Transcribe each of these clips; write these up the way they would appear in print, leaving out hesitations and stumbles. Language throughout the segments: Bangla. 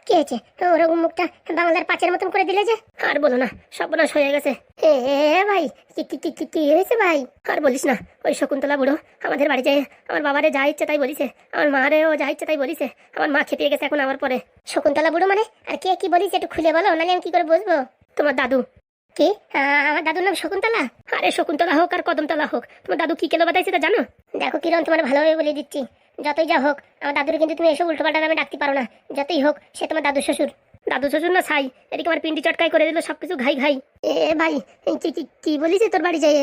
কি হয়েছে? ওরকম মুখটা বাংলার পাঁচের মতন করে দিলে যে। আর বলো না, সর্বনাশ হয়ে গেছে। এ ভাই, কি কি কি কি হয়েছে ভাই? আর বলিস না, ওই শকুন্তলা বুড়ো আমাদের বাড়ি যায় আমার বাবারে যা ইচ্ছে তাই বলিছে, আমার মারেও যা ইচ্ছে তাই বলিছে। আমার মা খেপিয়ে গেছে এখন আমার পরে। শকুন্তলা বুড়ো মানে? আর কে কি বলিস একটু খুলে বলো, নাহলে আমি কি করে বুঝবো? তোমার দাদু। কি? আমার দাদুর নাম শকুন্তলা? আরে শকুন্তলা হোক আর কদমতলা হোক, তোমার দাদু কি কেলো বাতাইছে তা জানো? দেখো কিরণ, তোমার ভালোভাবে বলে দিচ্ছি, যতই যা হোক আমার দাদুর কিন্তু তুমি এসব উল্টোপাল্টা নামে ডাকতে পারো না। যতই হোক সে তোমার দাদু শ্বশুর। দাদু শ্বশুর না ছাই, এদিকে আমার পিন্ডি চটকাই করে দিল সবকিছু ঘাই ঘাই। এ ভাই, কি বলিস তোর বাড়ি যাই?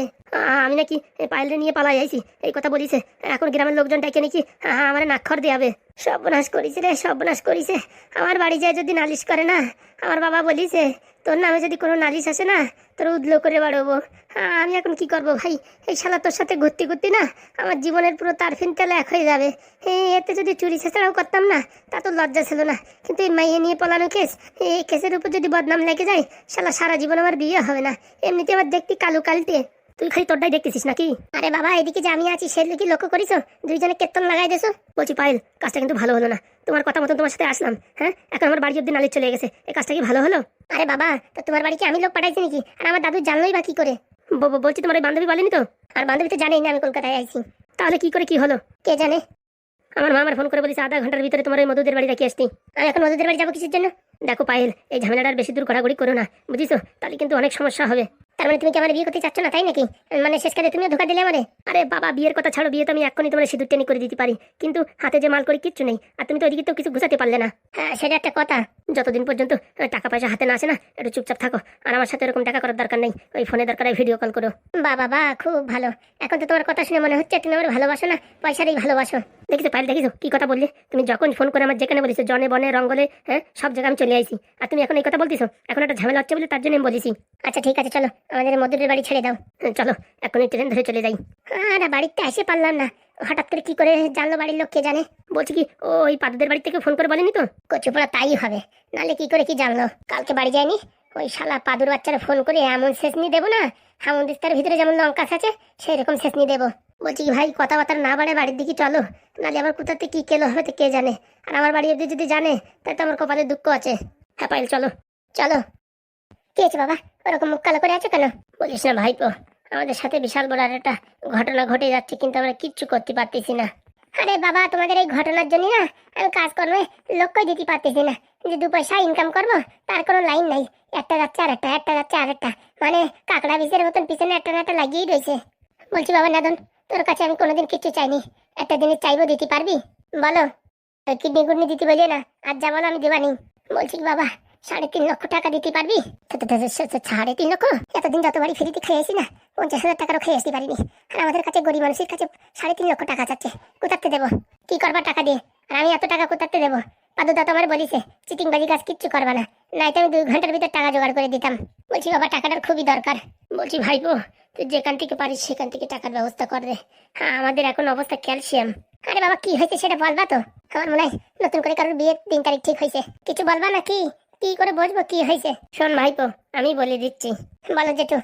আমি নাকি পায়েলরে নিয়ে পালাই আইছি এই কথা বলিছে। এখন গ্রামের লোকজন ডাকে নাকি আমার নাক্ষর দেয়াবে। সর্বনাশ করিছে রে, সর্বনাশ করিছে। আমার বাড়ি যায় যদি নালিশ করে না, আমার বাবা বলিছে তোর নামে যদি কোনো নালিশ আসে না তোর উদলো করে বাড়বো। আমি এখন কি করব ভাই? এই শালা তোর সাথে ঘুরতে ঘুরতে না আমার জীবনের পুরো তারফিন তেলে এক হয়ে যাবে। এতে যদি চুরি ছেঁচড়াও করতাম না তা তো লজ্জা ছিল না, কিন্তু এই মাইয়ে নিয়ে পলানো কেস, এই কেসের উপর যদি বদনাম লেগে যায় শালা সারা জীবন আমার বিয়ে হবে না। এমনিতে আমার দেখতে কালো কালটে, তুই খালি তোরটাই দেখতেছিস নাকি? আরে বাবা, এদিকে যে আমি আছি সে কি লক্ষ্য করিছো? দুইজনে কেতন লাগাই দেছো। বলছি পায়েল, কাজটা কিন্তু ভালো হলো না। তোমার কথা মতো তোমার সাথে আসলাম, হ্যাঁ, এখন আমার বাড়ি অব্দি নালিশ চলে গেছে। এই কাজটা কি ভালো হলো? আরে বাবা, তো তোমার বাড়ি কি আমি লোক পাঠাইছি নাকি? আর আমার দাদু জানলোই বা কি করে? বলছি তোমার এই বান্ধবী বলেনি তো? আর বান্ধবী তো জানেই না আমি কলকাতায় আইছি। তাহলে কি করে কি হলো কে জানে? আমার মা আমার ফোন করে বলেছে আধা ঘন্টার ভিতরে তোমার ওই মধুদের বাড়ি রেখে আসতি। আমি এখন মধুদের বাড়ি যাবো কিসের জন্য? দেখো পায়েল, এই ঝামেলাটার বেশি দূর ঘোরাঘুরি করো না, বুঝিছো? তাহলে কিন্তু অনেক সমস্যা হবে। তার মানে তুমি কি আমার বিয়ে করতে চাচ্ছ না, তাই নাকি? মানে শেষকালে তুমিও ধোকা দিলে আমারে। আরে বাবা, বিয়ের কথা ছাড়ো, বিয়ে তো আমি এক্ষুনি তোমার সিঁদুর টেনে করে দিতে পারি, কিন্তু হাতে যে মাল করে কিচ্ছু নেই। আর তুমি তো ওইদিকে তো কিছু গুছাতে পারলে না। হ্যাঁ, সেটা একটা কথা। যতদিন পর্যন্ত টাকা পয়সা হাতে না আসে না, একটু চুপচাপ থাকো। আর আমার সাথে এরকম টাকা করার দরকার নেই, ওই ফোনে দরকার হয় ভিডিও কল করো। বাবা, খুব ভালো। এখন তো তোমার কথা শুনে মনে হচ্ছে তুমি আমার ভালোবাসো না, পয়সারই ভালোবাসো। দেখিছো পায়েল, দেখিছো কি কথা বললে তুমি? যখন ফোন করে আমার যেখানে বলিস জনে বনে রঙ্গলে, হ্যাঁ, সব জায়গায় আমি চলে আইছি, আর তুমি এখন এই কথা বলতেছো? এখন একটা ঝামেলা হচ্ছে বলে তার জন্য আমি বলেছি। আচ্ছা ঠিক আছে, চলো আমাদের মধুরের বাড়ি ছেড়ে দাও। চলো এখনই ট্রেন ধরে চলে যাই। আরে বাড়িতে এসে পারলাম না, হঠাৎ করে কি করে জানলো বাড়ির লোক কে জানে? বলছি কি ওই পাদুদের বাড়ি থেকে ফোন করে বলেনি তো? কচুপড়া তাই হবে, নালে কি করে কি জানলো? কালকে বাড়ি যায়নি, ওই শালা পাদুর বাচ্চারা ফোন করে এমন শেষনি দেবো না, হামুদিস্তার ভিতরে যেমন লঙ্কা আছে সেই রকম শেষনি দেবো। বলছি কি ভাই, কথাবার্তা না বাড়ে বাড়ির দিকে চলো, নালে আবার কোথাতে কি কেলো হবে তো কে জানে। আর আমার বাড়ি অব্দি যদি জানে তাহলে তো আমার কপালে দুঃখ আছে। হ্যাঁ পাইল, চলো চলো। কি আছে বাবা, ওরকম মুখ কালো করে আছো কেন? বলিস না ভাইপো, আমাদের সাথে বিশাল বড় একটা ঘটনা ঘটে যাচ্ছে, কিন্তু আমরা কিচ্ছু করতে পারতেছি না। আরে বাবা, তোমাদের এই ঘটনার জন্য না আমি কাজকর্মে লক্ষ্যই দিতে পারতেছি না, যে দু পয়সা ইনকাম করবো তার কোনো লাইন নাই। একটা যাচ্ছে আর একটা, একটা যাচ্ছে আর একটা, মানে কাকড়া বীজের মতন পিছনে একটা না একটা লাগিয়েই রয়েছে। বলছি বাবা নাদন, তোর কাছে আমি কোনোদিন কিচ্ছু চাইনি, একটা জিনিস চাইবো, দিতে পারবি? বলো। কিডনি গুডনি দিতে বলিয়ে না, আর যা বলো আমি দেবানি। বলছি কি বাবা, 3.5 লক্ষ টাকা দিতে পারবি? 3.5 লক্ষ? এতদিন যত বাড়ি ফ্রিতে খেয়েছি না, 50,000 টাকারও খেয়ে আসতে পারিনি। আর আমাদের কাছে গরিব মানুষের কাছে 3.5 লক্ষ টাকা চাচ্ছে, কোথাতে দেবো? কি করবা টাকা দিয়ে? আর আমি এত টাকা কোথাতে দেবো? পাদুদা তো আমার বলিছে চিটিংবাজি কাজ কিচ্ছু করবা না, নাইতো আমি 2 ঘন্টার ভিতর টাকা জোগাড় করে দিতাম। বলছি বাবা, টাকাটার খুবই দরকার। বলছি ভাইপো, তুই যেখান থেকে পারিস সেখান থেকে টাকার ব্যবস্থা কর রে। হ্যাঁ, আমাদের এখন অবস্থা ক্যালসিয়াম। আরে বাবা, কি হয়েছে সেটা বলবা তো? আমার মনে হয় নতুন করে কারোর বিয়ের 3 তারিখ ঠিক হয়েছে, কিছু বলবা না? কি করে বুঝবো কি হয়েছে? শোন ভাইপো, আমি বলে দিচ্ছি। বলো জেঠু।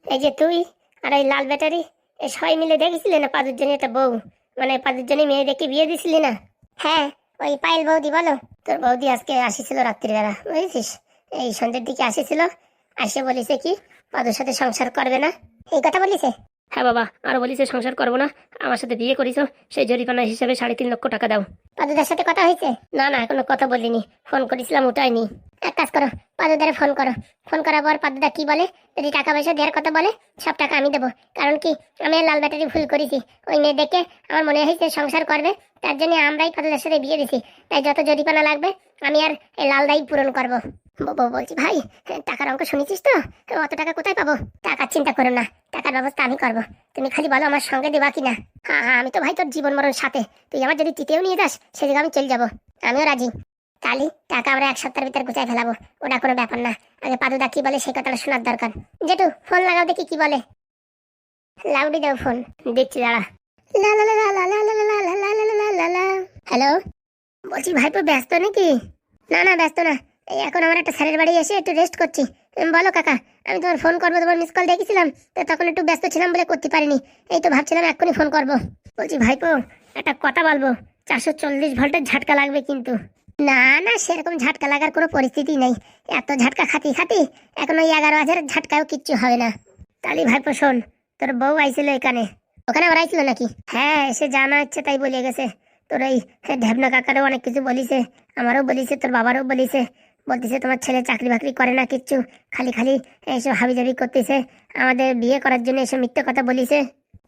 এই যে তুই আর ওই লাল ব্যাটারি এই সবাই মিলে দেখেছিলি না পাদুর জন্য একটা বউ, মানে পাদুর জন্য মেয়ে দেখে বিয়ে দিছিলি না? হ্যাঁ, ওই পায়েল বৌদি। বলো। তোর বৌদি আজকে আসিছিল রাত্রিবেলা, বুঝেছিস? এই সন্ধ্যের দিকে আসিছিল, আসে বলিছে কি পাদুর সাথে সংসার করবে না, এই কথা বলিছে। হ্যাঁ বাবা, আর বলিছে সংসার করবো না, আমার সাথে বিয়ে করিছো সেই জরিপানা হিসেবে 3.5 লক্ষ টাকা দাও। পাদুদার সাথে কথা হয়েছে? না না, এখনো কথা বলিনি, ফোন করেছিলাম ওটাইনি। এক কাজ করো, পাদুদারে ফোন করো। ফোন করার পর পাদুদা কি বলে, যদি টাকা পয়সা দেওয়ার কথা বলে সব টাকা আমি দেবো। কারণ কি, আমি আর লাল ব্যাটারি ভুল করেছি, ওই মেয়ে দেখে আমার মনে হয়েছে সংসার করবে, তার জন্য আমরাই পাদুদার সাথে বিয়ে দিছি। তাই যত জরিপানা লাগবে আমি আর এই লাল দাই পূরণ করবো। বলছি ভাই, টাকার অঙ্ক শুনেছিস তো? অত টাকা কোথায় পাবো? টাকার চিন্তা করো না, টাকার ব্যবস্থা আমি করবো, তুমি খালি বলো আমার সঙ্গে দেবা কিনা। হ্যাঁ, আমি তো ভাই তোর জীবন মরণ সাথে, তুই আমার যদি চিতেও নিয়ে যাস সে জায়গায় আমি চলে যাবো, আমিও রাজি। তাহলে টাকা আমরা 1 সপ্তাহের ভিতর গুছাই ফেলাবো, ওটা কোনো ব্যাপার না। আগে পাদুদা কি বলে সেই কথাটা শোনার দরকার। জেঠু, ফোন লাগাও দেখি কি বলে। লাউডি দাও ফোন। দিচ্ছি দাঁড়া। হ্যালো, বলছি ভাইপো ব্যস্ত নাকি? না না, ব্যস্ত না, এই এখন আমার একটা স্যারের বাড়ি এসে একটু রেস্ট করছি। বলো কাকা, আমি তোমার ফোন করবো, তোমার মিস কল দেখেছিলাম, তো তখন একটু ব্যস্ত ছিলাম বলে করতে পারিনি, এই তো ভাবছিলাম এক্ষুনি ফোন করবো। বলছি ভাইপো, একটা কথা বলবো, 440 ভোল্টের ঝাটকা লাগবে কিন্তু। না না, সেরকম ঝাটকা লাগার কোনো পরিস্থিতি নেই। এত ঝাটকা খাতি খাতি এখন ওই 11 ঝাটকাও কিচ্ছু হবে না। তালি ভাইপো শোন, তোর বউ আইছিল এখানে, ওখানে ওরা আইছিল নাকি? হ্যাঁ, এসে জানা হচ্ছে তাই বলে গেছে। তোর এই ঢ্যাবনা কাকারও অনেক কিছু বলিছে, আমারও বলিছে, তোর বাবারও বলিছে। বলতেছে তোমার ছেলে চাকরি বাকরি করে না কিচ্ছু, খালি খালি এসব হাবিজাবি করতেছে, আমাদের বিয়ে করার জন্য এসব মিথ্যে কথা বলিছে।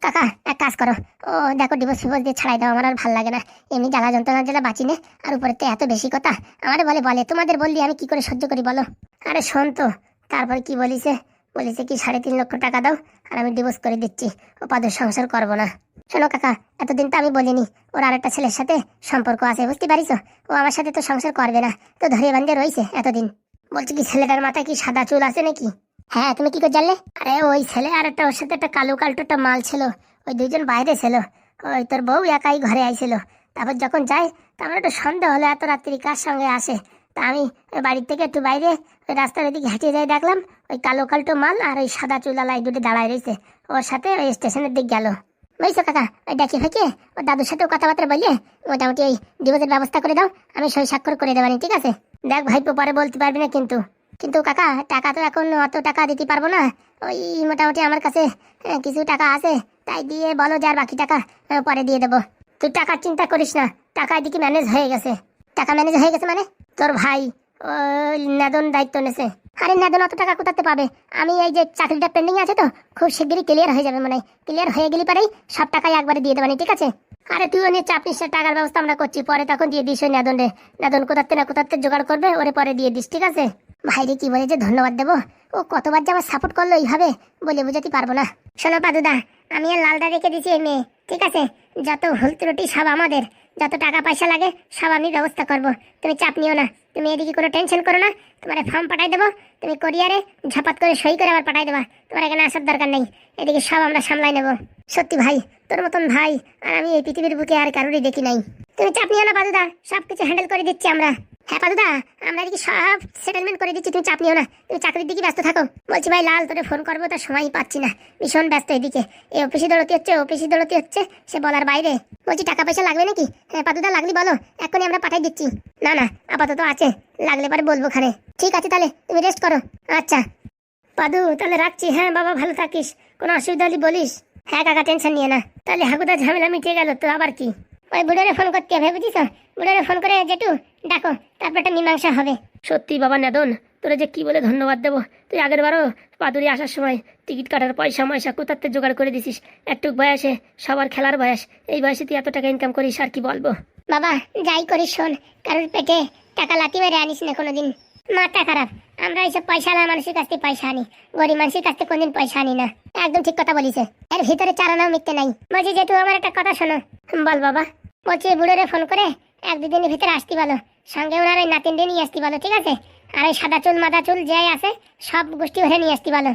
কাকা এক কাজ করো, ও দেখো ডিভোর্স ফিভোর্স দিয়ে ছাড়াই দাও, আমার আর ভালো লাগে না। এমনি জ্বালা যন্ত্রণা জ্বালা বাঁচি না, আর উপরে তো এত বেশি কথা। আমার বলে বলে তোমাদের বললি আমি কি করে সহ্য করি বলো? আরে শোন তো, তারপর কি বলিছে? বলিছে কি 3.5 লক্ষ টাকা দাও আর আমি ডিভোর্স করে দিচ্ছি, ও পাদের সংসার করবো না। শোনো কাকা, এতদিন তো আমি বলিনি ওর আরেকটা ছেলের সাথে সম্পর্ক আছে, বুঝতে পারিস? ও আমার সাথে তো সংসার করবে না, তো ধরে বান্ধে রয়েছে এতদিন। বলছি কি ছেলেটার মাথায় কি সাদা চুল আছে নাকি? হ্যাঁ, তুমি কি করে জানলে? আরে ওই ছেলে আর একটা ওর সাথে একটা কালো কালটো একটা মাল ছিল, ওই দুইজন বাইরে ছিল, ওই তোর বউ একাই ঘরে আইছিল। তারপর যখন যাই তো আমার একটু সন্দেহ হলো এত রাত্রি কার সঙ্গে আসে। তা আমি বাড়ির থেকে একটু বাইরে ওই রাস্তার এদিকে হেঁটে যাই, দেখলাম ওই কালো কালটো মাল আর ওই সাদা চুলালাই দুটো দাঁড়ায় রয়েছে, ওর সাথে ওই স্টেশনের দিক গেল। বুঝছো কাকা, ওই ডাকি ফাঁকে ওর দাদুর সাথেও কথাবার্তা বলিয়ে মোটামুটি ওই ডিভোর্সের ব্যবস্থা করে দাও, আমি সই স্বাক্ষর করে দেবানি, ঠিক আছে? দেখ ভাইপো পরে বলতে পারবি না কিন্তু। কিন্তু কাকা টাকা তো এখন অত টাকা দিতে পারবো না, ওই মোটামুটি আমার কাছে কিছু টাকা আছে, তাই দিয়ে বলো যে আর বাকি টাকা পরে দিয়ে দেবো। তুই টাকার চিন্তা করিস না, টাকা এদিকে ম্যানেজ হয়ে গেছে। টাকা ম্যানেজ হয়ে গেছে মানে? তোর ভাই ওই নেদন দায়িত্ব নেছে। আরে নেদন অত টাকা কোথাতে পাবে? আমি এই যে চাকরিটা পেন্ডিং আছে তো, খুব শিগগিরই ক্লিয়ার হয়ে যাবে, মানে ক্লিয়ার হয়ে গেলে পরেই সব টাকাই একবারে দিয়ে দেবানি, ঠিক আছে? আরে তুইও নিয়ে চাপ নিস না, টাকার ব্যবস্থা আমরা করছি, পরে তখন দিয়ে দিস ওই নেদন রে। নেদন কোথাতে না কোথাতে জোগাড় করবে, ওরে পরে দিয়ে দিস, ঠিক আছে? ভাইরে কি বলে যে ধন্যবাদ দেবো, ও কতবার যে আমার সাপোর্ট করলো এইভাবে বলে বোঝাতে পারবো না। শোনো পাদুদা, আমি আর লালদা রেখে দিছি এই মেয়ে, ঠিক আছে? যত ভুল ত্রুটি সব আমাদের, যত টাকা পয়সা লাগে সব আমি ব্যবস্থা করব, তুমি চাপ নিও না। তুমি এদিকে কোনো টেনশন করো না, তোমার ফর্ম পাঠাই দেবো, তুমি কোরিয়ারে ঝাপাত করে সই করে আবার পাঠাই দেবা, তোমার এখানে আসার দরকার নেই, এদিকে সব আমরা সামলাই নেবো। সত্যি ভাই, তোর মতন ভাই আর আমি এই পৃথিবীর বুকে আর কারোরই দেখি নাই। তুমি চাপ নিও না পাদুদা, সব কিছু হ্যান্ডেল করে দিচ্ছি আমরা। হ্যাঁ পাদুদা, আমরা এদিকে সব সেটেলমেন্ট করে দিচ্ছি, তুমি চাপ নিও না, তুমি চাকরির দিকে ব্যস্ত থাকো। বলছি ভাই লাল, তোরে ফোন করবো তার সময়ই পাচ্ছি না, ভীষণ ব্যস্ত এদিকে, এই অফিসে দৌড়তে হচ্ছে অফিসে দৌড়তে হচ্ছে, সে বলার বাইরে। বলছি টাকা পয়সা লাগবে নাকি? হ্যাঁ পাদুদা, লাগলি বলো, এখনই আমরা পাঠাই দিচ্ছি। না না, আপাতত আছে, লাগলে পরে বলবো খানে। ঠিক আছে তাহলে তুমি রেস্ট করো। আচ্ছা পাদু, তাহলে রাখছি। হ্যাঁ বাবা, ভালো থাকিস, কোনো অসুবিধা হলে বলিস। হ্যাঁ কাকা, টেনশন নিয়ে না। তাহলে হাগুদা ঝামেলা মিটে গেল তো, আবার কি? ওই বুড়োরে ফোন করতে হবে, বুঝিস? বুড়োরে ফোন করে জেঠু ডাকো, তারপর একটা মীমাংসা হবে। সত্যি বাবা নেদন, তোরা যে কি বলে ধন্যবাদ দেবো। তুই আগের বারও পাদুরি আসার সময় টিকিট কাটার পয়সা ময়সা কোথাতে জোগাড় করে দিছিস, একটু বয়সে সবার খেলার বয়স, এই বয়সে তুই এত টাকা ইনকাম করিস, আর কি বলবো। বাবা যাই করিস শোন, কারোর পেটে টাকা লাথি মেরে আনিস না কোনোদিন, মাথা খারাপ। আমরা এইসব পয়সা না মানুষের কাছ থেকে পয়সা আনি, গরিব মানুষের কাছ থেকে কোনদিন পয়সা আনি না। একদম ঠিক কথা বলিস, এর ভিতরে চারানাও মিথ্যে নাই। বলছি যেহেতু আমার একটা কথা শোনো। বল বাবা। বলছি বুড়োরে ফোন করে 1-2 দিনের ভিতরে আসতে বলো, সঙ্গে ওনার ওই নাতিনরে নিয়ে আসতে বলো, ঠিক আছে? আর ওই সাদা চুল মাদা চুল যাই আছে সব গোষ্ঠী ভরে নিয়ে আসতে বলো।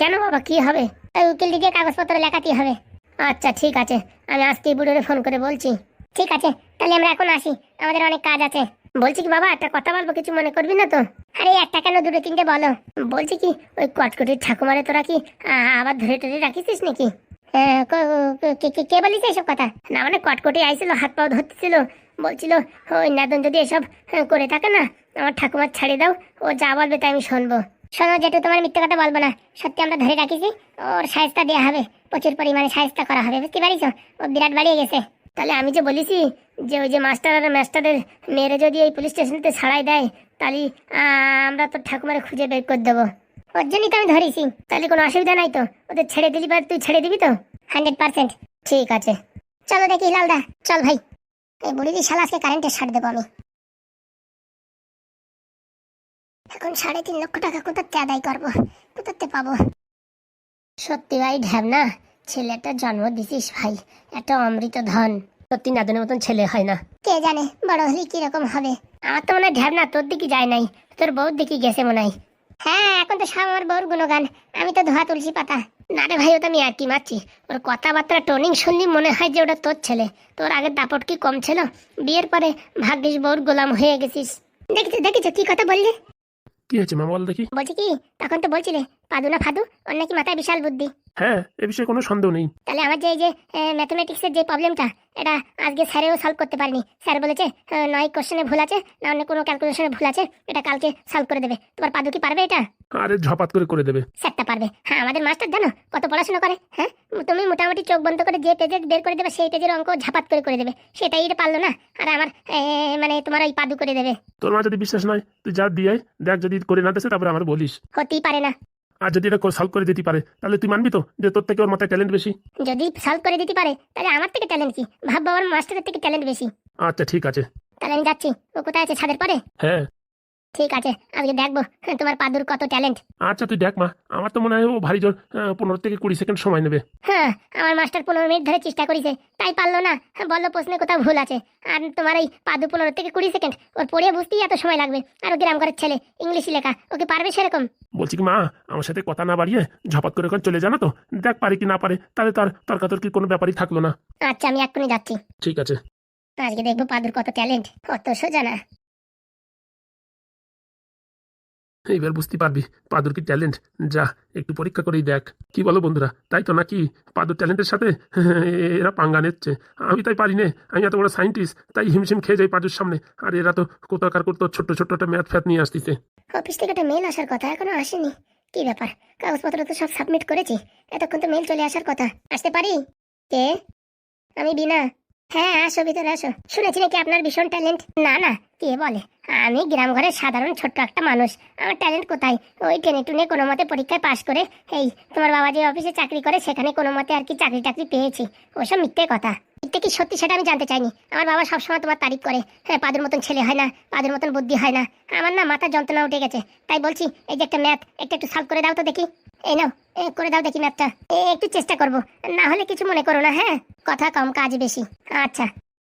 কেন বাবা, কি হবে? ওই উকিল দিকে কাগজপত্র লেখাতে হবে। আচ্ছা ঠিক আছে, আমি আজকেই বুড়োরে ফোন করে বলছি। ঠিক আছে, তাহলে আমরা এখন আসি, আমাদের অনেক কাজ আছে। বলছি কি বাবা, একটা কথা বলবো, কিছু মনে করবি না তো? আরে একটা কেন, 2-3টে বলো। বলছি কি, ওই কটকটির ঠাকুমারে তোরা কি আবার ধরে টরে রাখিস নাকি? কে বলিস এসব কথা? না মানে কটকটি আইছিল, হাত পাও ধরতেছিল, বলছিল ওই নাদন যদি এসব করে থাকে না, আমার ঠাকুমার ছাড়িয়ে দাও, ও যা বলবে তাই আমি শুনবো। শোনো যেটু, তোমার মিথ্যে কথা বলবো না, সত্যি আমরা ধরে রাখিছি, ওর সাহায্য দেওয়া হবে, প্রচুর পরিমাণে সাহায্য করা হবে, বুঝতে পারিস? ও বিরাট বাড়িয়ে গেছে। তাহলে আমি যে বলেছি যে ওই যে মাস্টার আর মাস্টারের মেয়েরে যদি এই পুলিশ স্টেশনতে ছাড়াই দেয়, তাহলে আমরা তো ঠাকুমারে খুঁজে বের করে দেবো, ওর জন্যই তো আমি ধরেছি। তাহলে কোনো অসুবিধা নাই তো? ওদের ছেড়ে দিলি বা তুই ছেড়ে দিবি তো? 100%। ঠিক আছে, চলো দেখি লালদা, চল ভাই, এই বুড়িদি শালা আজকে কারেন্টের শার্ট দেবো আমি। এখন 3.5 লক্ষ টাকা কোথাতে আদায় করবো, কোথাতে পাবো? সত্যি ভাই ঢ্যাবনা, ছেলেটা জন্ম দিছিস ভাই, একটা অমৃত ধন। সত্যি নাদনের মতন ছেলে হয় না, কে জানে বড় হলে কিরকম হবে। আমার তো মনে হয় ঢ্যাবনা তোর দিকে যায় নাই, তোর বউর দিকে গেছে মনে হয়। হ্যাঁ, এখন তো সব আমার বউর গুণগান, আমি তো ধোয়া তুলসী পাতা। না রে ভাই, ও তো আমি আর কি মারছি, ওর কথাবার্তা টোনিং শুনলি মনে হয় যে ওটা তোর ছেলে। তোর আগের দাপট কি কম ছিল? বিয়ের পরে ভাগ্যিস বউর গোলাম হয়ে গেছিস। দেখিছো কি কথা বললি? কি হয়েছে মা, বল দেখি। বলছি কি, তখন তো বলছিলে পাদু না ফাদু, ওর নাকি মাথায় বিশাল বুদ্ধি। হ্যাঁ, এ বিষয়ে কোনো সন্দেহ নেই। তাহলে আমার যে এই যে ম্যাথমেটিক্সের যে প্রবলেমটা, এটা আজকে স্যারেও সলভ করতে পারেনি। স্যার বলেছে নয় কোশ্চেনে ভুল আছে, না অন্য কোনো ক্যালকুলেশনে ভুল আছে, এটা কালকে সলভ করে দেবে। তোমার পাদু কি পারবে এটা? আরে ঝপাত করে দেবে। স্যারটা পারবে। হ্যাঁ, আমাদের মাস্টার জানো কত পড়াশোনা করে। হ্যাঁ, তুমি মোটামুটি চোখ বন্ধ করে যে পেজে বের করে দেবে সেই পেজের অঙ্ক ঝাপাত করে দেবে। সেটাই এটা পারলো না, আর আমার মানে তোমার ওই পাদু করে দেবে। তোর মা যদি বিশ্বাস নয়, তুই যা দিয়ে দেখ, যদি করে না দেছে তারপরে আমার বলিস। হতেই পারে না। আর যদি এটা সলভ করে দিতে পারে, তাহলে তুই মানবি তো যে তোর থেকে ওর মাথায় ট্যালেন্ট বেশি? যদি সলভ করে দিতে পারে তাহলে আমার থেকে ট্যালেন্ট কি, ভাববো আমার মাস্টারের থেকে ট্যালেন্ট বেশি। আচ্ছা ঠিক আছে। তাহলে আমি যাচ্ছি। ও কোথায় আছে? ছাদের পরে? হ্যাঁ ঠিক আছে, আজকে দেখবো তোমার পাদুর কত ট্যালেন্ট। আচ্ছা, তুই দেখ মা, আমার তো মনে হয় ও ভারী জোর 15 থেকে 20 সেকেন্ড সময় নেবে। হ্যাঁ, আমার মাস্টার 15 মিনিট ধরে চেষ্টা করেছে, তাই পারলো না। বললো প্রশ্নে কোথাও ভুল আছে। আর তোমার এই পাদু 15 থেকে 20 সেকেন্ড, ওর পড়ে বুঝতেই এত সময় লাগবে। আর ও গ্রাম ঘরের ছেলে, ইংলিশ লেখা, ওকে পারবে সেরকম? বলছি কি মা, আমার সাথে কথা না বাড়িয়ে ঝপাত করে ওখানে চলে জানা তো, দেখ পারে কি না পারে, তাহলে তার তর্কাতর্কি কোনো ব্যাপারই থাকলো না। আচ্ছা, আমি এক্ষুনি যাচ্ছি। ঠিক আছে। আজকে দেখবো পাদুর কত ট্যালেন্ট, অত সোজা না। এইবার বুঝতে পারবি পাদুর কি ট্যালেন্ট। যা একটু পরীক্ষা করেই দেখ। কি বলো বন্ধুরা, তাই তো নাকি? পাদুর ট্যালেন্টের সাথে এরা পাঙ্গা নিচ্ছে। আমি তাই পারি না, আমি এত বড় সায়েন্টিস্ট, তাই হিমশিম খেয়ে যাই পাদুর সামনে। আর এরা তো কোথাকার করতো ছোট্ট ছোট্ট একটা ম্যাথ ফ্যাথ নিয়ে আসতেছে। অফিস থেকে একটা মেল আসার কথা, এখনো আসেনি। কি ব্যাপার? কাগজপত্র তো সব সাবমিট করেছি, এতক্ষণ তো মেল চলে আসার কথা। আসতে পারি? কে? আমি বিনা। হ্যাঁ, আসো, ভিতরে আসো। শুনেছি নাকি আপনার ভীষণ ট্যালেন্ট। না না, কে বলে? আমি গ্রাম ঘরের সাধারণ ছোট্ট একটা মানুষ। আমার ট্যালেন্ট কোথায়? ওই টেনে টুনে কোনো মতে পরীক্ষায় পাশ করে এই তোমার বাবা যে অফিসে চাকরি করে সেখানে কোনো মতে আর কি চাকরি টাকরি পেয়েছি। ওসব মিথ্যে কথা। মিথ্যে কি সত্যি সেটা আমি জানতে চাইনি। আমার বাবা সবসময় তোমার তারিফ করে। হ্যাঁ, পাদুর মতন ছেলে হয় না, পাদুর মতন বুদ্ধি হয় না। আমার না মাথা যন্ত্রণা উঠে গেছে, তাই বলছি এই যে একটা ম্যাথ একটু সলভ করে দাও তো দেখি। এই নাও, করে দাও দেখি ম্যাথটা। একটু চেষ্টা করবো, না হলে কিছু মনে করো না। হ্যাঁ, কথা কম কাজ বেশি। আচ্ছা,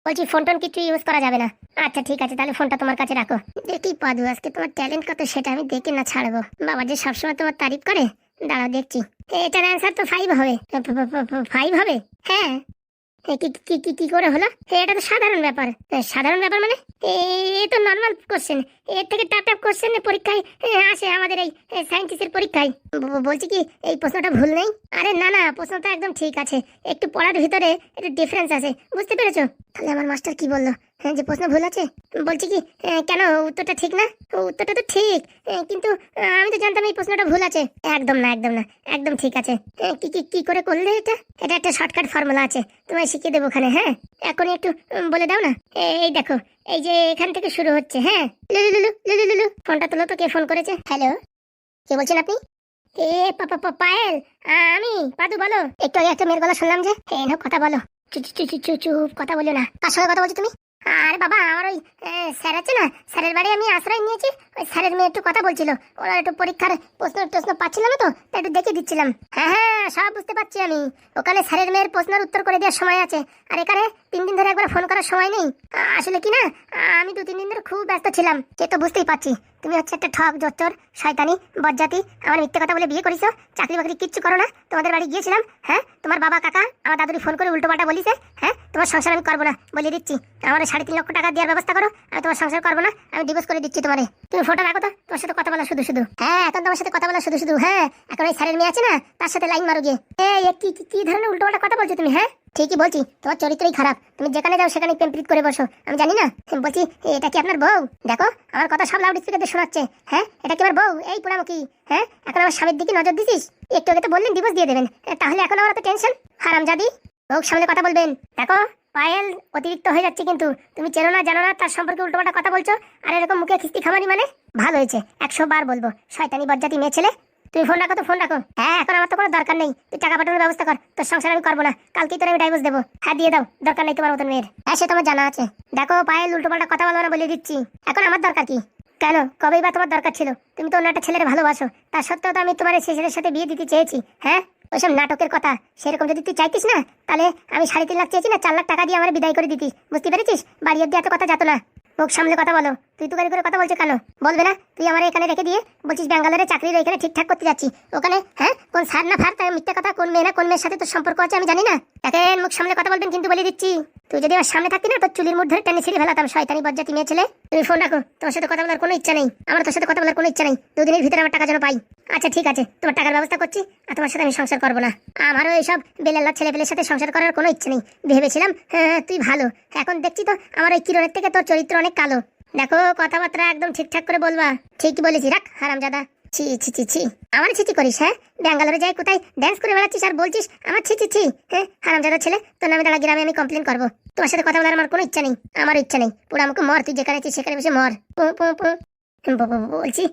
বলছি ফোন টোন কিছু ইউজ করা যাবে না। আচ্ছা ঠিক আছে, তাহলে ফোনটা তোমার কাছে রাখো। দেখি পাদু আজকে তোমার ট্যালেন্ট কত সেটা আমি দেখে না ছাড়বো। বাবা যে সবসময় তোমার তারিফ করে, দাঁড়াও দেখছি। এটার অ্যান্সার তো 5 হবে। 5 হবে? হ্যাঁ। কি কি কি কি করে হলো? এটা তো সাধারণ ব্যাপার। সাধারণ ব্যাপার মানে? এ তো নর্মাল কোশ্চেন। এর থেকে টাফ টাফ কোশ্চেন পরীক্ষায় আসে, আমাদের এই সায়েন্টিস্টের পরীক্ষায়। বলছি কি এই প্রশ্নটা ভুল নেই? আরে না না, প্রশ্নটা একদম ঠিক আছে। একটু পড়ার ভিতরে একটু ডিফারেন্স আছে, বুঝতে পেরেছো? তাহলে আমার মাস্টার কি বললো? হ্যাঁ, যে প্রশ্ন ভুল আছে। বলছি কি কেন উত্তরটা ঠিক না? উত্তরটা তো ঠিক, কিন্তু আমি তো জানতাম এই প্রশ্নটা ভুল আছে। একদম না, একদম না, একদম ঠিক আছে। কি কি কি করে করলে এটা? এটা একটা শর্টকাট ফর্মুলা আছে, তোমায় শিখিয়ে দেবো ওখানে। হ্যাঁ, এখনই একটু বলে দাও না। এই দেখো, এই যে এখান থেকে শুরু হচ্ছে। হ্যাঁ, লুলু লুলু লুলু লুলু। ফোনটা তোলো তো, কে ফোন করেছে? হ্যালো, কে বলছেন আপনি? এ পায়েল, আমি পাদু, বলো। একটু আগে একটা মেয়ের গলা শুনলাম যে। নাও কথা বলো। চুপ চুপ চুপ চুপ চুপ, কথা বলো না। কার সঙ্গে কথা বলছো তুমি? আরে বাবা, আমার ওই স্যার আছে না, স্যারের বাড়ি আমি আশ্রয় নিয়েছি। ওই স্যারের মেয়ে একটু কথা বলছিল, ওরা একটু পরীক্ষার প্রশ্ন পাচ্ছিলাম তো, তাই একটু দেখে দিচ্ছিলাম। হ্যাঁ হ্যাঁ, সব বুঝতে পারছি আমি। ওখানে স্যারের মেয়ের প্রশ্নের উত্তর করে দেওয়ার সময় আছে, আর এখানে 3 দিন ধরে একবার ফোন করার সময় নেই। আসলে কি না, আমি 2-3 দিন ধরে খুব ব্যস্ত ছিলাম। সে তো বুঝতেই পারছি, তুমি হচ্ছে একটা ঠক, জোচ্চোর, শয়তানি, বজ্জাতি। আমার মিথ্যে কথা বলে বিয়ে করিস, চাকরি বাকরি কিচ্ছু করো না। তোমাদের বাড়ি গিয়েছিলাম। হ্যাঁ, তোমার বাবা কাকা আমার দাদুরি ফোন করে উল্টো পাল্টা বলিছে। হ্যাঁ, তোমার সংসার আমি করবো না বলে দিচ্ছি। আমার 3.5 লক্ষ টাকা দেওয়ার ব্যবস্থা করো, আমি তোমার সংসার করবো না, আমি ডিভোর্স করে দিচ্ছি তোমারে। তুমি ফোনটা রাখো তো, তোমার সাথে কথা বলা শুধু শুধু। হ্যাঁ, এখন তোমার সাথে কথা বলা শুধু শুধু। হ্যাঁ, এখন ওই স্যারের মেয়ে আছে না, তার সাথে লাইন মারো গিয়ে। কি কি ধরনের উল্টো পাল্টা কথা বলছো তুমি? হ্যাঁ, ঠিকই বলছি, তোমার চরিত্রই খারাপ। তুমি যেখানে যাও সেখানে প্রেম করে বসো, আমি জানি না। বলছি, এটা কি আপনার বউ? দেখো, আমার কথা সব লাউড স্পিকারে শোনাচ্ছে। হ্যাঁ, এটা কি আমার বউ? এই পোড়ামুখী, হ্যাঁ, এখন আমার স্বামীর দিকে নজর দিছিস? একটু আগে তো বললেন ডিভোর্স দিয়ে দেবেন, তাহলে এখন আমার এত টেনশন? হারামজাদি, বউর সামনে কথা বলবেন। দেখো পায়েল, অতিরিক্ত হয়ে যাচ্ছে কিন্তু। তুমি চেনো না জানো না, তার সম্পর্কে উল্টোপাল্টা কথা বলছো, আর এরকম মুখে খিস্তি খামারি মানে? ভালো হয়েছে, 100 বার বলবো, শয়তানি বজ্জাতি মেয়ে ছেলে। তুমি ফোন রাখো তো, ফোন রাখো। হ্যাঁ, এখন আমার তো কোনো দরকার নেই, তুই টাকা পাঠানোর ব্যবস্থা কর। তোর সংসার আমি করবো না, কালকেই তোর আমি ডাইভোর্স দেবো। হ্যাঁ, দিয়ে দাও, দরকার নেই তোমার মতন মেয়ের। হ্যাঁ, সে তোমার জানা আছে। দেখো পায়েল, উল্টোপাল্টা কথা বলবো না বলে দিচ্ছি। এখন আমার দরকার কি? কেন, কবেই বা তোমার দরকার ছিল? তুমি তো অন্য একটা ছেলের ভালোবাসো, তার সত্ত্বেও তো আমি তোমার সেই ছেলের সাথে বিয়ে দিতে চেয়েছি। হ্যাঁ, ওইসব নাটকের কথা, সেরকম যদি তুই চাইতিস না, তাহলে আমি 3.5 লাখ চেয়েছি না, 4 লাখ টাকা দিয়ে আমার বিদায় করে দিতিস। বুঝতে পেরেছিস? বাড়ি অব্দি এত কথা যেত না। মুখ সামলে কথা বলো, তুই তুকারি করে কথা বলছো কেন? বলবে না তুই আমার এখানে রেখে দিয়ে বলছিস ব্যাঙ্গালোরে চাকরির এখানে ঠিকঠাক করতে যাচ্ছি, ওখানে হ্যাঁ কোন সার না ফার তার মিথ্যে কথা, কোন মেয়ে না কোন মেয়ের সাথে তোর সম্পর্ক আছে আমি জানি না। দেখেন মুখ সামনে কথা বলবেন কিন্তু বলে দিচ্ছি, তুই যদি আমার সামনে থাকতি না তোর চুলির মুঠ ধরে টেনে ছিঁড়ে ফেলাতাম, শয়তানি বজ্জাতি মেয়ে ছেলে। তুমি ফোন রাখো, তোমার সাথে কথা বলার কোনো ইচ্ছা নেই, আমার তোর সাথে কথা বলার কোনো ইচ্ছা নেই। দুদিনের ভিতরে আমার টাকা যেন পাই। আচ্ছা ঠিক আছে, তোমার টাকার ব্যবস্থা করছি, আর তোমার সাথে আমি সংসার করবো না। আমারও এইসব বেলাল্লা ছেলেপেলের সাথে সংসার করার কোনো ইচ্ছে নেই। ভেবেছিলাম হ্যাঁ তুই ভালো, এখন দেখছি তো আমার ওই কিরণের থেকে তোর চরিত্র অনেক কালো। দেখো কথাবার্তা একদম ঠিকঠাক করে বলবা। ঠিকই বলেছি, রাখ হারামজাদা। ছি ছি ছি ছি, আমার ছিচি করিস হ্যাঁ? ব্যাঙ্গালোরে যাই কোথায় ড্যান্স করে বেড়াচ্ছিস আর বলছিস আমার ছি ছি ছি। হ্যাঁ হারামজাদা ছেলে, তোর নামে দাঁড়া গ্রামে আমি কমপ্লেন করবো। তোমার সাথে কথা বলার আমার কোনো ইচ্ছা নেই, আমার ইচ্ছা নেই। পুরো আমাকে মর, তুই যেখানে আছিস সেখানে বসে মর। পু পু পু। বলছি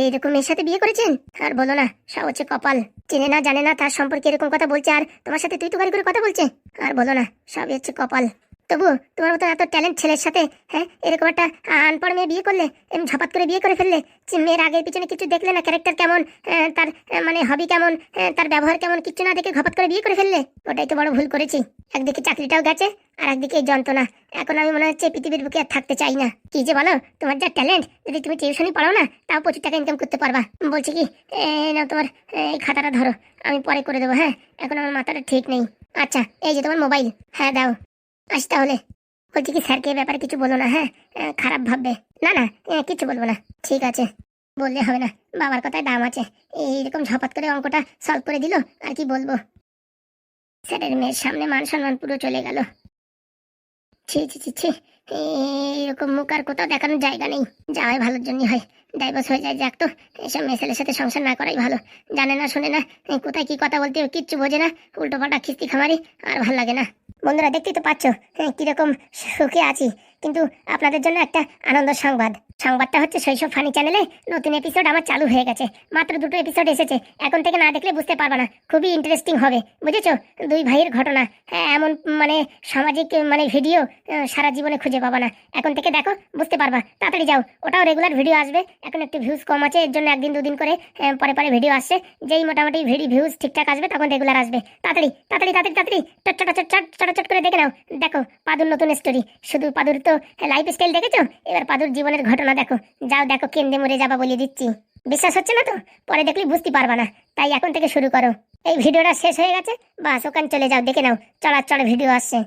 এরকম মেয়ের সাথে বিয়ে করেছেন? আর বলো না, সব হচ্ছে কপাল। চেনে না জানে না তার সম্পর্কে এরকম কথা বলছে, আর তোমার সাথে তুই তো গাড়ি করে কথা বলছে। আর বলো না, সবই হচ্ছে কপাল। তবু তোমার মতো এত ট্যালেন্ট ছেলের সাথে হ্যাঁ এরকম একটা আনপড় মেয়ে বিয়ে করলে, এমনি ঝপাত করে বিয়ে করে ফেললে। মেয়ের আগের পিছনে কিছু দেখলে না, ক্যারেক্টার কেমন, তার মানে হবি কেমন, তার ব্যবহার কেমন, কিচ্ছু না দেখে ঝপাত করে বিয়ে করে ফেললে। ওটাই তো বড় ভুল করেছি। একদিকে চাকরিটাও গেছে আর একদিকে এই যন্ত্রণা। এখন আমি মনে হচ্ছে পৃথিবীর বুকে আর থাকতে চাই না। কি যে বলো, তোমার যা ট্যালেন্ট, যদি তুমি টিউশনই পড়াও না তাও 25 টাকা ইনকাম করতে পারবা। বলছি কি নাও তোমার এই খাতাটা ধরো, আমি পরে করে দেবো। হ্যাঁ এখন আমার মাথাটা ঠিক নেই। আচ্ছা এই যে তোমার মোবাইল, হ্যাঁ দাও। আসি তাহলে। বলছি কি স্যারকে ব্যাপারে কিছু বলো না, হ্যাঁ খারাপ ভাববে। না না কিছু বলবো না। ঠিক আছে, বললে হবে না, বাবার কথায় দাম আছে। এইরকম ঝপাত করে অঙ্কটা সলভ করে দিল, আর কি বলবো। স্যারের মেয়ের সামনে মান সম্মান পুরো চলে গেল। ছি ছি ছি ছি, এরকম মুখ আর কোথাও দেখানোর জায়গা নেই। যা হয় ভালোর জন্যই হয়, ডাইভোর্স হয়ে যায় যাক তো। এসব মেয়ে ছেলের সাথে সংসার না করাই ভালো। জানে না শোনে না, কোথায় কি কথা বলতে হবে কিচ্ছু বোঝে না, উল্টো পাল্টা খিস্তি খামারি, আর ভাল লাগে না। বন্ধুরা দেখতেই তো পাচ্ছ কিরকম সুখে আছি, কিন্তু আপনাদের জন্য একটা আনন্দ সংবাদ। সংবাদটা হচ্ছে শৈশব ফানি চ্যানেলে নতুন এপিসোড আমার চালু হয়ে গেছে। মাত্র 2টো এপিসোড এসেছে, এখন থেকে না দেখলে বুঝতে পারবে না, খুবই ইন্টারেস্টিং হবে, বুঝেছো? 2 ভাইয়ের ঘটনা, এমন মানে সামাজিক মানে ভিডিও সারা জীবনে খুঁজে পাবা না। এখন থেকে দেখো, বুঝতে পারবা। তাড়াতাড়ি যাও, ওটাও রেগুলার ভিডিও আসবে। এখন একটু ভিউজ কম আছে, এর জন্য 1 দিন 2 দিন করে পরে পরে ভিডিও আসছে। যেই মোটামুটি ভিউজ ঠিকঠাক আসবে তখন রেগুলার আসবে। তাড়াতাড়ি তাড়াতাড়ি তাড়াতাড়ি তাড়াতাড়ি চট করে দেখে নাও। দেখো পাদুর নতুন স্টোরি। শুধু পাদুর তো লাইফ স্টাইল দেখেছো, এবার পাদুর জীবনের ঘটনা দেখো। যাও দেখো, কেন্দ্রে মরে যাবা বলে দিচ্ছি। বিশ্বাস হচ্ছে না তো? পরে দেখলে বুঝতে পারবা না, তাই এখন থেকে শুরু করো। এই ভিডিওটা শেষ হয়ে গেছে, বাস ওখানে চলে যাও, দেখে নাও চড়ার চড়ে ভিডিও আসছে।